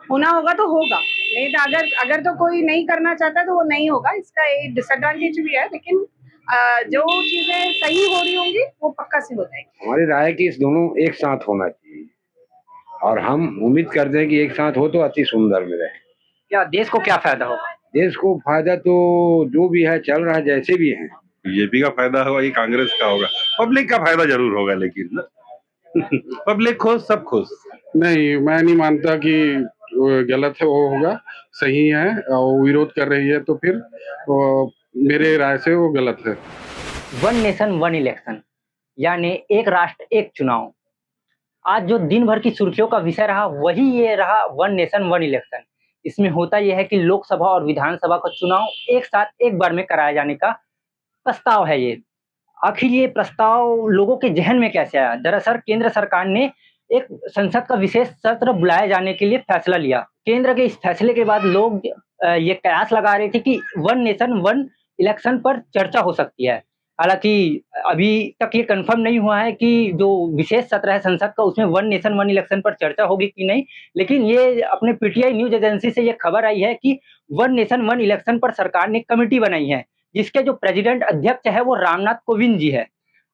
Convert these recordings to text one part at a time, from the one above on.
होना होगा तो होगा, नहीं तो अगर अगर तो कोई नहीं करना चाहता तो वो नहीं होगा। इसका एक डिसएडवांटेज भी है, लेकिन जो चीजें सही हो रही होंगी वो पक्का से हो जाएगी। हमारी राय की इस दोनों एक साथ होना चाहिए और हम उम्मीद करते हैं कि एक साथ हो तो अति सुंदर में रहे। क्या देश को क्या फायदा होगा? देश को फायदा तो जो भी है चल रहा है जैसे भी है। बीजेपी का फायदा होगा कि कांग्रेस का होगा? पब्लिक का फायदा जरूर होगा, लेकिन पब्लिक खुश, सब खुश। नहीं, मैं नहीं मानता कि गलत है वो होगा, सही है और विरोध कर रही है तो फिर मेरे राय से वो गलत है। वन नेशन वन इलेक्शन यानी एक राष्ट्र एक चुनाव, आज जो दिन भर की सुर्खियों का विषय रहा वही ये रहा, वन नेशन वन इलेक्शन। इसमें होता यह है कि लोकसभा और विधानसभा का चुनाव एक साथ एक बार में कराए जाने का प्रस्ताव है ये। आखिर ये प्रस्ताव लोगों के जहन में कैसे आया? दरअसल केंद्र सरकार ने एक संसद का विशेष सत्र बुलाए जाने के लिए फैसला लिया। केंद्र के इस फैसले के बाद लोग ये कयास लगा रहे थे कि वन नेशन वन इलेक्शन पर चर्चा हो सकती है। हालांकि अभी तक ये कंफर्म नहीं हुआ है कि जो विशेष सत्र है संसद का उसमें वन नेशन वन इलेक्शन पर चर्चा होगी कि नहीं, लेकिन ये अपने पीटीआई न्यूज एजेंसी से ये खबर आई है कि वन नेशन वन इलेक्शन पर सरकार ने कमेटी बनाई है जिसके जो प्रेसिडेंट अध्यक्ष है वो रामनाथ कोविंद जी है।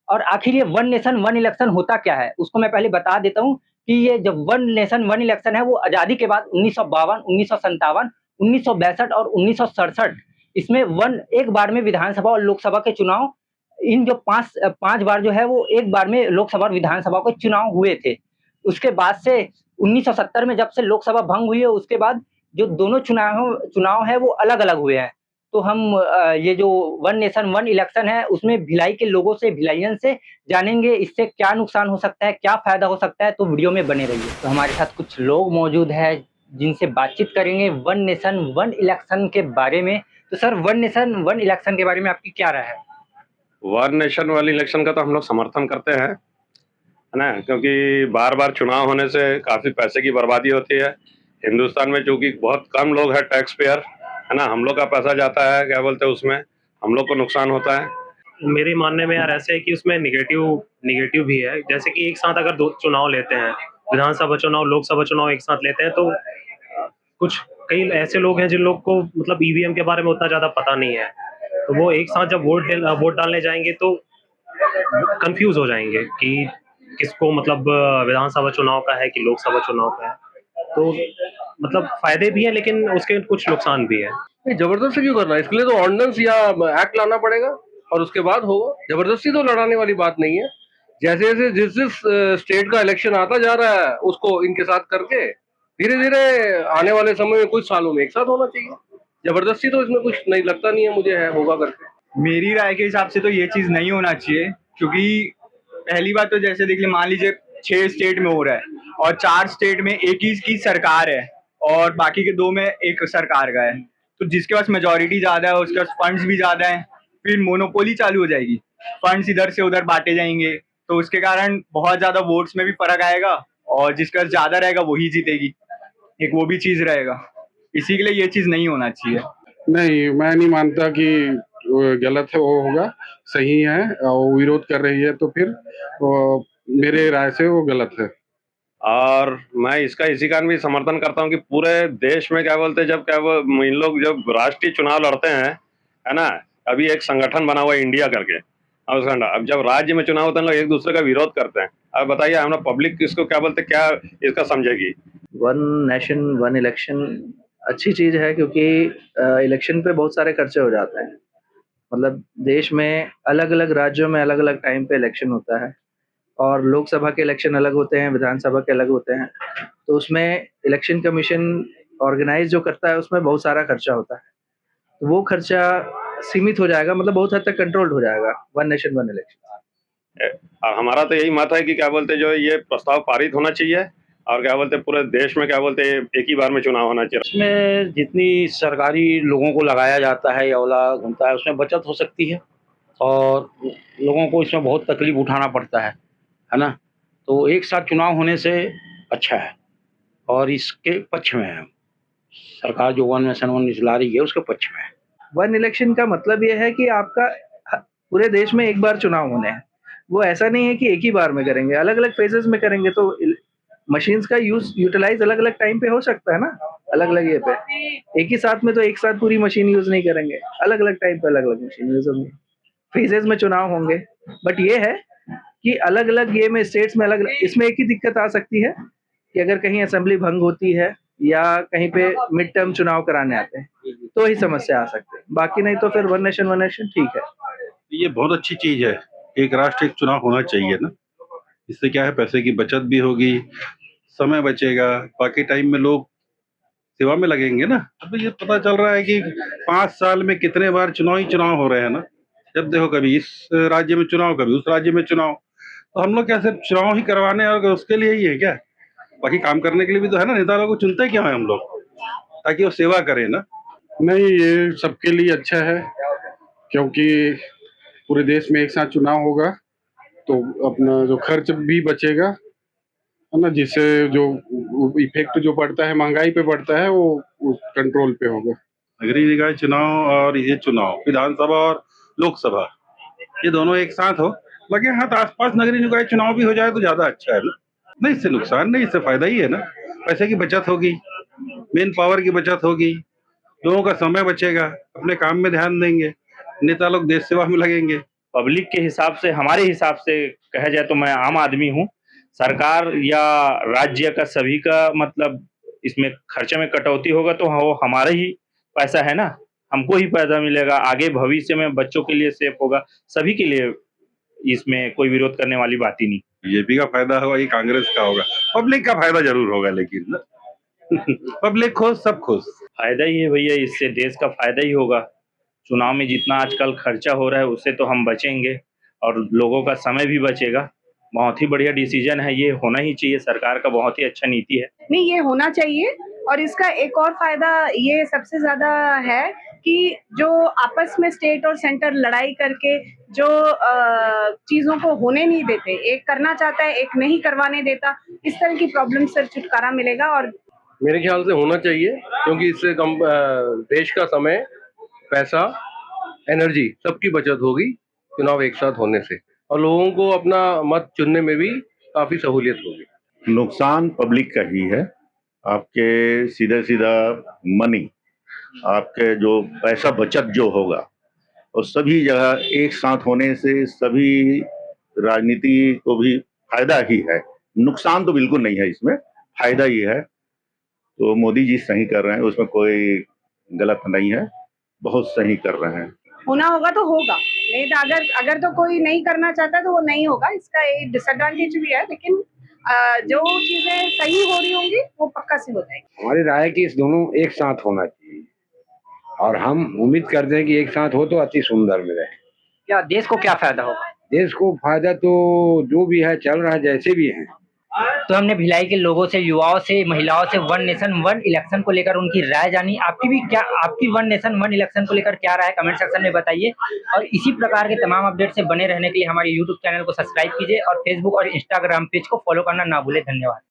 और आखिर ये वन नेशन वन इलेक्शन होता क्या है उसको मैं पहले बता देता हूँ कि ये जब वन नेशन वन इलेक्शन है वो आजादी के बाद 1952, 1957, 1962 और 1967 इसमें वन एक बार में विधानसभा और लोकसभा के चुनाव, इन जो पांच बार जो है वो एक बार में लोकसभा और विधानसभा के चुनाव हुए थे। उसके बाद से 1970 में जब से लोकसभा भंग हुई है उसके बाद जो दोनों चुनाव है वो अलग अलग हुए हैं। तो हम ये जो वन नेशन वन इलेक्शन है उसमें भिलाई के लोगों से, भिलाइयन से जानेंगे इससे क्या नुकसान हो सकता है, क्या फायदा हो सकता है, तो वीडियो में बने रहिए। तो हमारे साथ कुछ लोग मौजूद है जिनसे बातचीत करेंगे वन नेशन वन इलेक्शन के बारे में। तो sir, one nation one election के बारे में आपकी क्या राय है? वन नेशन वन इलेक्शन का तो हम लोग समर्थन करते हैं, है ना, क्योंकि बार बार चुनाव होने से काफी पैसे की बर्बादी होती है। हिंदुस्तान में चूंकि बहुत कम लोग हैं टैक्स पेयर, है ना, हम लोग का पैसा जाता है, क्या बोलते हैं, उसमें हम लोग को नुकसान होता है। मेरे मानने में यार ऐसे है कि उसमें निगेटिव भी है। जैसे कि एक साथ अगर दो चुनाव लेते हैं, विधानसभा चुनाव लोकसभा चुनाव एक साथ लेते हैं, तो कुछ कई ऐसे लोग हैं जिन लोग को मतलब ईवीएम के बारे में उतना ज्यादा पता नहीं है, तो वो एक साथ जब वोट डालने जाएंगे तो कंफ्यूज हो जाएंगे कि किसको मतलब विधानसभा चुनाव का है कि लोकसभा चुनाव का है। तो मतलब फायदे भी है लेकिन उसके कुछ नुकसान भी है। जबरदस्ती क्यों करना है? इसके लिए तो ऑर्डिनेंस या एक्ट लाना पड़ेगा और उसके बाद होगा। जबरदस्ती तो लड़ाने वाली बात नहीं है। जैसे जैसे जिस स्टेट का इलेक्शन आता जा रहा है उसको इनके साथ करके धीरे धीरे आने वाले समय में कुछ सालों में एक साथ होना चाहिए। जबरदस्ती तो इसमें कुछ नहीं लगता नहीं है मुझे है होगा करके। मेरी राय के हिसाब से तो ये चीज नहीं होना चाहिए, क्योंकि पहली बात तो जैसे देख ले, मान लीजिए 6 स्टेट में हो रहा है और 4 स्टेट में एक ही की सरकार है और बाकी के 2 में एक सरकार का है, तो जिसके पास मेजोरिटी ज्यादा है उसके पास फंड्स भी ज्यादा है, फिर मोनोपोली चालू हो जाएगी, फंड्स इधर से उधर बांटे जाएंगे, तो उसके कारण बहुत ज्यादा वोट्स में भी फर्क आएगा और जिसके पास ज्यादा रहेगा वही जीतेगी, एक वो भी चीज रहेगा। इसी के लिए ये चीज नहीं होना चाहिए। नहीं, मैं नहीं मानता कि गलत है वो होगा, सही है और विरोध कर रही है तो फिर मेरे राय से वो गलत है। और मैं इसका इसी कारण भी समर्थन करता हूँ कि पूरे देश में क्या बोलते हैं, जब क्या वो इन लोग जब राष्ट्रीय चुनाव लड़ते हैं, है ना, अभी एक संगठन बना हुआ है इंडिया करके, अब जब राज्य में चुनाव होते हैं लोग एक दूसरे का विरोध करते हैं। अब बताइए हम लोग पब्लिक इसको क्या बोलते, क्या इसका समझेगी? वन नेशन वन इलेक्शन अच्छी चीज है, क्योंकि इलेक्शन पे बहुत सारे खर्चे हो जाते हैं। मतलब देश में अलग अलग राज्यों में अलग अलग टाइम पे इलेक्शन होता है और लोकसभा के इलेक्शन अलग होते हैं, विधानसभा के अलग होते हैं, तो उसमें इलेक्शन कमीशन ऑर्गेनाइज जो करता है उसमें बहुत सारा खर्चा होता है, तो वो खर्चा सीमित हो जाएगा, मतलब बहुत हद तक कंट्रोल्ड हो जाएगा वन नेशन वन इलेक्शन। और हमारा तो यही मत है कि क्या बोलते जो ये प्रस्ताव पारित होना चाहिए और क्या बोलते पूरे देश में क्या बोलते एक ही बार में चुनाव होना चाहिए। इसमें जितनी सरकारी लोगों को लगाया जाता है या ओला घूमता है उसमें बचत हो सकती है और लोगों को इसमें बहुत तकलीफ उठाना पड़ता है ना, तो एक साथ चुनाव होने से अच्छा है और इसके पक्ष में है सरकार जो वन नेशन वन ला रही है उसके पक्ष में है। वन इलेक्शन का मतलब ये है कि आपका पूरे देश में एक बार चुनाव होने हैं, वो ऐसा नहीं है कि एक ही बार में करेंगे, अलग अलग फेजेस में करेंगे, तो मशीन्स का यूटिलाइज अलग अलग टाइम पे हो सकता है ना, अलग अलग ये पे। एक ही साथ में तो एक साथ पूरी मशीन यूज नहीं करेंगे, अलग अलग टाइम पे अलग अलग मशीन यूज होंगी, फेजेस में चुनाव होंगे। बट ये है कि अलग अलग ये में स्टेट्स में अलग, इसमें एक ही दिक्कत आ सकती है कि अगर कहीं असेंबली भंग होती है या कहीं पे मिड टर्म चुनाव कराने आते हैं तो ही समस्या आ सकती है, बाकी नहीं तो फिर वन नेशन ठीक है। ये बहुत अच्छी चीज है, एक राष्ट्र एक चुनाव होना चाहिए ना। इससे क्या है, पैसे की बचत भी होगी, समय बचेगा, बाकी टाइम में लोग सेवा में लगेंगे ना। अब ये पता चल रहा है कि 5 साल में कितने बार चुनाव हो रहे हैं ना। जब देखो कभी इस राज्य में चुनाव, कभी उस राज्य में चुनाव, तो हम लोग क्या सिर्फ चुनाव ही करवाने और उसके लिए ही है क्या? बाकी काम करने के लिए भी तो है ना। नेता लोगों को चुनते क्यों है हम लोग? ताकि वो सेवा करें ना। नहीं, ये सबके लिए अच्छा है क्योंकि पूरे देश में एक साथ चुनाव होगा तो अपना जो खर्च भी बचेगा, है ना, जिससे जो इफेक्ट जो पड़ता है महंगाई पे पड़ता है वो कंट्रोल पे होगा। नगरीय निकाय चुनाव और ये चुनाव विधानसभा और लोकसभा ये दोनों एक साथ हो लगे हाथ, आसपास नगरीय निकाय चुनाव भी हो जाए तो ज्यादा अच्छा है ना। नहीं, इससे नुकसान नहीं, इससे फायदा ही है ना। पैसे की बचत होगी, मेन पावर की बचत होगी, लोगों का समय बचेगा, अपने काम में ध्यान देंगे, नेता लोग देश सेवा में लगेंगे। पब्लिक के हिसाब से, हमारे हिसाब से कहा जाए तो मैं आम आदमी हूँ। सरकार या राज्य का सभी का मतलब इसमें खर्चे में कटौती होगा तो वो हमारा ही पैसा है ना, हमको ही पैसा मिलेगा। आगे भविष्य में बच्चों के लिए सेफ होगा, सभी के लिए, इसमें कोई विरोध करने वाली बात ही नहीं। बीजेपी का फायदा होगा कि कांग्रेस का होगा? पब्लिक का फायदा जरूर होगा, लेकिन ना पब्लिक खुश, सब खुश। फायदा ही है भैया, इससे देश का फायदा ही होगा। चुनाव में जितना आजकल खर्चा हो रहा है उससे तो हम बचेंगे और लोगों का समय भी बचेगा। बहुत ही बढ़िया डिसीजन है, ये होना ही चाहिए। सरकार का बहुत ही अच्छा नीति है। नहीं, ये होना चाहिए। और इसका एक और फायदा ये सबसे ज्यादा है कि जो आपस में स्टेट और सेंटर लड़ाई करके जो चीजों को होने नहीं देते, एक करना चाहता है एक नहीं करवाने देता, इस तरह की प्रॉब्लम से छुटकारा मिलेगा। और मेरे ख्याल से होना चाहिए क्योंकि इससे देश का समय, पैसा, एनर्जी सबकी बचत होगी चुनाव एक साथ होने से, और लोगों को अपना मत चुनने में भी काफी सहूलियत होगी। नुकसान पब्लिक का ही है। आपके सीधा मनी, आपके जो पैसा बचत जो होगा, और सभी जगह एक साथ होने से सभी राजनीति को भी फायदा ही है। नुकसान तो बिल्कुल नहीं है, इसमें फायदा ही है। तो मोदी जी सही कर रहे हैं, उसमें कोई गलत नहीं है, बहुत सही कर रहे हैं। होना होगा तो होगा, नहीं तो अगर तो कोई नहीं करना चाहता तो वो नहीं होगा। इसका एक डिसएडवांटेज भी है, लेकिन जो चीजें सही हो रही होंगी वो पक्का से हो जाएगी। हमारी राय है कि इस दोनों एक साथ होना चाहिए और हम उम्मीद करते हैं कि एक साथ हो तो अति सुंदर में रहे। क्या देश को क्या फायदा होगा? देश को फायदा तो जो भी है, चल रहा है जैसे भी है। तो हमने भिलाई के लोगों से, युवाओं से, महिलाओं से वन नेशन वन इलेक्शन को लेकर उनकी राय जानी। आपकी वन नेशन वन इलेक्शन को लेकर क्या राय, कमेंट सेक्शन में बताइए। और इसी प्रकार के तमाम अपडेट से बने रहने के लिए हमारे यूट्यूब चैनल को सब्सक्राइब कीजिए और फेसबुक और इंस्टाग्राम पेज को फॉलो करना ना भूलें। धन्यवाद।